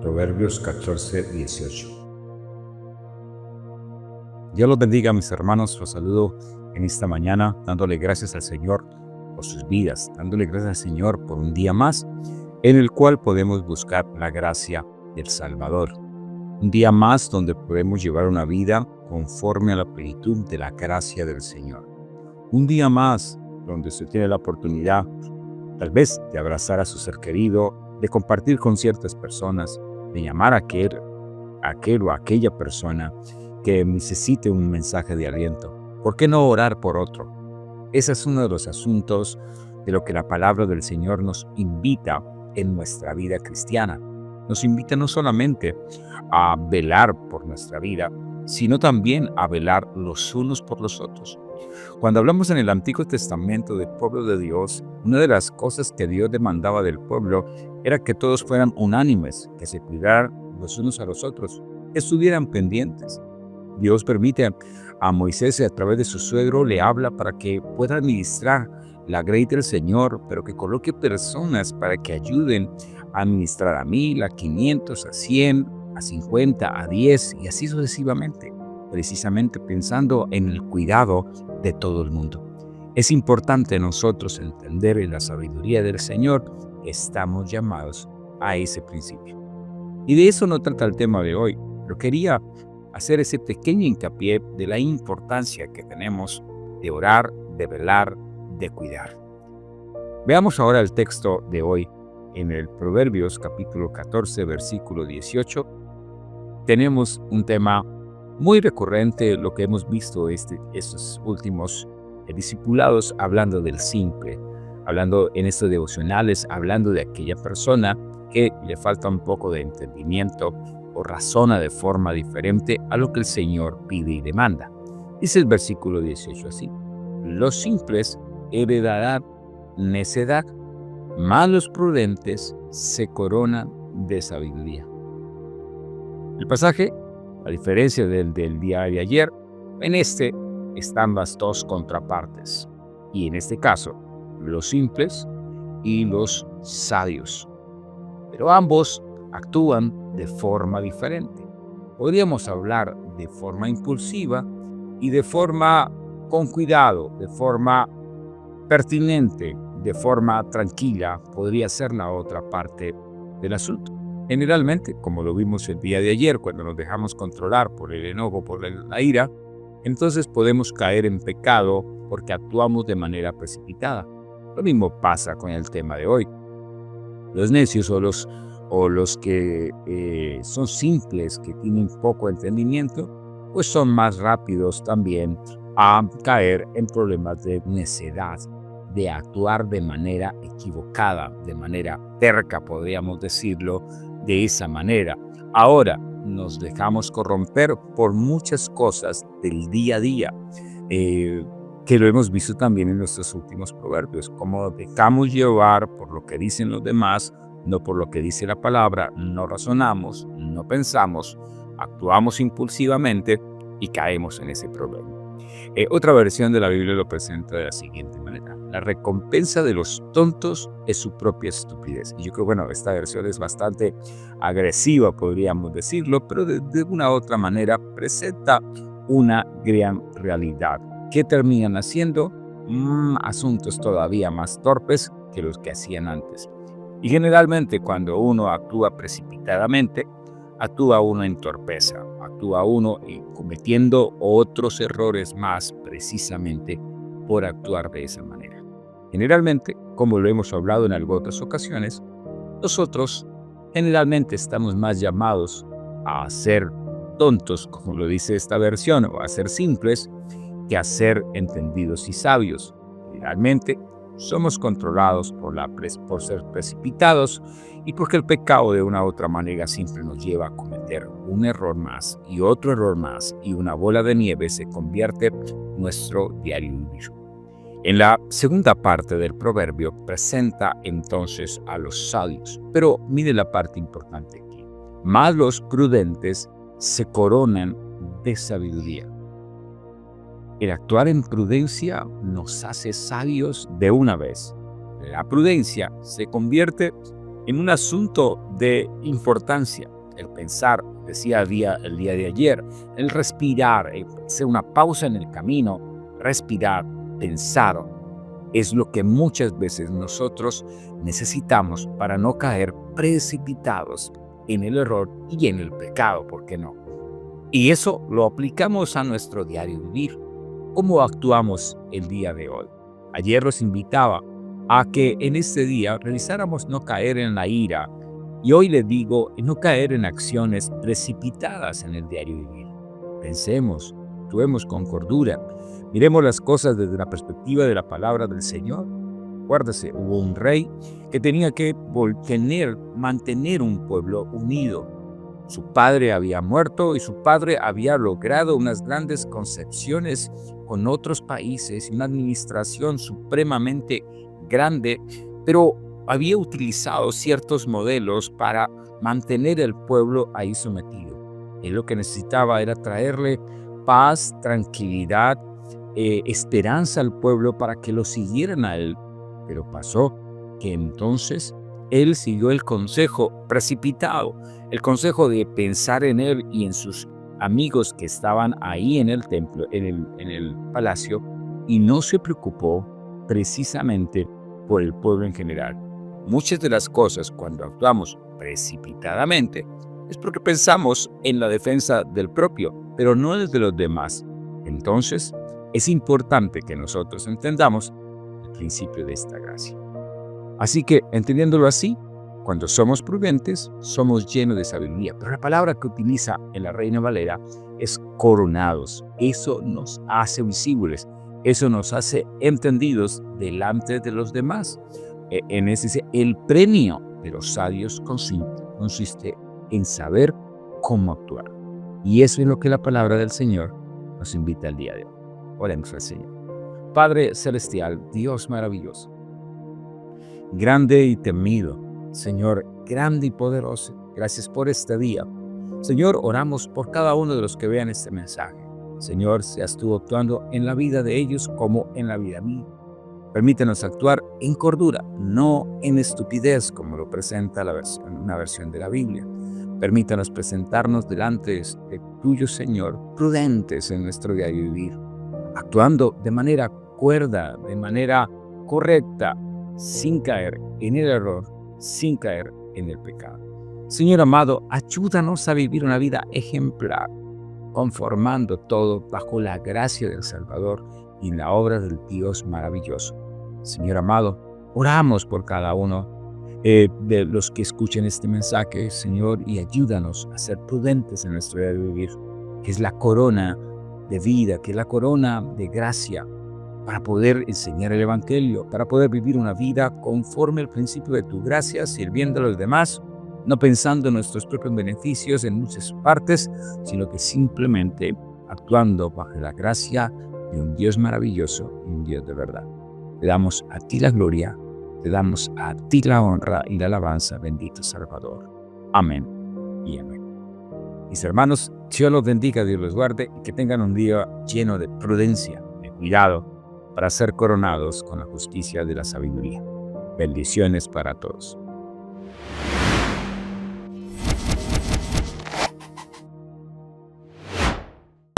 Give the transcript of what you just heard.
Proverbios 14:18. Dios los bendiga, mis hermanos. Los saludo en esta mañana, dándole gracias al Señor por sus vidas, dándole gracias al Señor por un día más en el cual podemos buscar la gracia del Salvador. Un día más donde podemos llevar una vida conforme a la plenitud de la gracia del Señor. Un día más donde usted tiene la oportunidad, tal vez, de abrazar a su ser querido, de compartir con ciertas personas, de llamar a aquel o aquella persona que necesite un mensaje de aliento. ¿Por qué no orar por otro? Ese es uno de los asuntos de lo que la palabra del Señor nos invita en nuestra vida cristiana. Nos invita no solamente a velar por nuestra vida, sino también a velar los unos por los otros. Cuando hablamos en el Antiguo Testamento del pueblo de Dios, una de las cosas que Dios demandaba del pueblo era que todos fueran unánimes, que se cuidaran los unos a los otros, que estuvieran pendientes. Dios permite a Moisés, a través de su suegro, le habla para que pueda administrar la grey del Señor, pero que coloque personas para que ayuden a administrar a 1000, a 500, a 100, a 50, a 10 y así sucesivamente, precisamente pensando en el cuidado de todo el mundo. Es importante nosotros entender en la sabiduría del Señor que estamos llamados a ese principio. Y de eso no trata el tema de hoy, pero quería hacer ese pequeño hincapié de la importancia que tenemos de orar, de velar, de cuidar. Veamos ahora el texto de hoy en el Proverbios capítulo 14, versículo 18. Tenemos un tema muy recurrente, lo que hemos visto estos últimos discipulados, hablando del simple, hablando en estos devocionales, hablando de aquella persona que le falta un poco de entendimiento o razona de forma diferente a lo que el Señor pide y demanda. Dice el versículo 18 así: los simples heredarán necedad, mas los prudentes se coronan de sabiduría. El pasaje, a diferencia del día de ayer, en este están las dos contrapartes, y en este caso, los simples y los sabios. Pero ambos actúan de forma diferente. Podríamos hablar de forma impulsiva y de forma con cuidado, de forma pertinente, de forma tranquila, podría ser la otra parte del asunto. Generalmente, como lo vimos el día de ayer, cuando nos dejamos controlar por el enojo, por la ira, entonces podemos caer en pecado porque actuamos de manera precipitada. Lo mismo pasa con el tema de hoy. Los necios o los que son simples, que tienen poco entendimiento, pues son más rápidos también a caer en problemas de necedad, de actuar de manera equivocada, de manera terca, podríamos decirlo de esa manera. Ahora nos dejamos corromper por muchas cosas del día a día, que lo hemos visto también en nuestros últimos proverbios, como dejamos llevar por lo que dicen los demás, no por lo que dice la palabra, no razonamos, no pensamos, actuamos impulsivamente y caemos en ese problema. Otra versión de la Biblia lo presenta de la siguiente manera: la recompensa de los tontos es su propia estupidez. Y yo creo, bueno, esta versión es bastante agresiva, podríamos decirlo, pero de una u otra manera presenta una gran realidad. ¿Qué terminan haciendo? Asuntos todavía más torpes que los que hacían antes. Y generalmente cuando uno actúa precipitadamente, actúa uno en torpeza, actúa uno cometiendo otros errores más precisamente por actuar de esa manera. Generalmente, como lo hemos hablado en algunas ocasiones, nosotros generalmente estamos más llamados a ser tontos, como lo dice esta versión, o a ser simples, que a ser entendidos y sabios. Generalmente somos controlados por ser precipitados y porque el pecado de una u otra manera siempre nos lleva a cometer un error más y otro error más, y una bola de nieve se convierte en nuestro diario vivir. En la segunda parte del proverbio presenta entonces a los sabios, pero mire la parte importante aquí: mas los prudentes se coronan de sabiduría. El actuar en prudencia nos hace sabios de una vez. La prudencia se convierte en un asunto de importancia. El pensar, decía el día de ayer, el respirar, hacer una pausa en el camino, respirar, pensar, es lo que muchas veces nosotros necesitamos para no caer precipitados en el error y en el pecado, ¿por qué no? Y eso lo aplicamos a nuestro diario vivir. ¿Cómo actuamos el día de hoy? Ayer los invitaba a que en este día realizáramos no caer en la ira, y hoy les digo no caer en acciones precipitadas en el diario vivir. Pensemos, actuemos con cordura, miremos las cosas desde la perspectiva de la palabra del Señor. Acuérdese, hubo un rey que tenía que mantener un pueblo unido. Su padre había muerto y su padre había logrado unas grandes concepciones con otros países y una administración supremamente grande, pero había utilizado ciertos modelos para mantener el pueblo ahí sometido. Él lo que necesitaba era traerle paz, tranquilidad, esperanza al pueblo para que lo siguieran a él. Pero pasó que entonces él siguió el consejo precipitado, el consejo de pensar en él y en sus amigos que estaban ahí en el templo, en el palacio, y no se preocupó precisamente por el pueblo en general. Muchas de las cosas, cuando actuamos precipitadamente, es porque pensamos en la defensa del propio, pero no desde los demás. Entonces, es importante que nosotros entendamos el principio de esta gracia. Así que, entendiéndolo así, cuando somos prudentes, somos llenos de sabiduría. Pero la palabra que utiliza en la Reina Valera es coronados. Eso nos hace visibles. Eso nos hace entendidos delante de los demás. En ese, el premio de los sabios consiste en saber cómo actuar. Y eso es lo que la palabra del Señor nos invita el día de hoy. Oremos al Señor. Padre celestial, Dios maravilloso, grande y temido, Señor, grande y poderoso, gracias por este día. Señor, oramos por cada uno de los que vean este mensaje. Señor, seas tú actuando en la vida de ellos como en la vida mía. Permítanos actuar en cordura, no en estupidez, como lo presenta una versión de la Biblia. Permítanos presentarnos delante de tuyo, Señor, prudentes en nuestro diario vivir, actuando de manera cuerda, de manera correcta, sin caer en el error, sin caer en el pecado. Señor amado, ayúdanos a vivir una vida ejemplar, conformando todo bajo la gracia del Salvador y la obra del Dios maravilloso. Señor amado, oramos por cada uno de los que escuchen este mensaje, Señor, y ayúdanos a ser prudentes en nuestro día de vivir, que es la corona de vida, que es la corona de gracia, para poder enseñar el Evangelio, para poder vivir una vida conforme al principio de tu gracia, sirviendo a los demás, no pensando en nuestros propios beneficios en muchas partes, sino que simplemente actuando bajo la gracia de un Dios maravilloso y un Dios de verdad. Te damos a ti la gloria, te damos a ti la honra y la alabanza, bendito Salvador. Amén y amén. Mis hermanos, Dios los bendiga, Dios los guarde y que tengan un día lleno de prudencia, de cuidado, para ser coronados con la justicia de la sabiduría. Bendiciones para todos.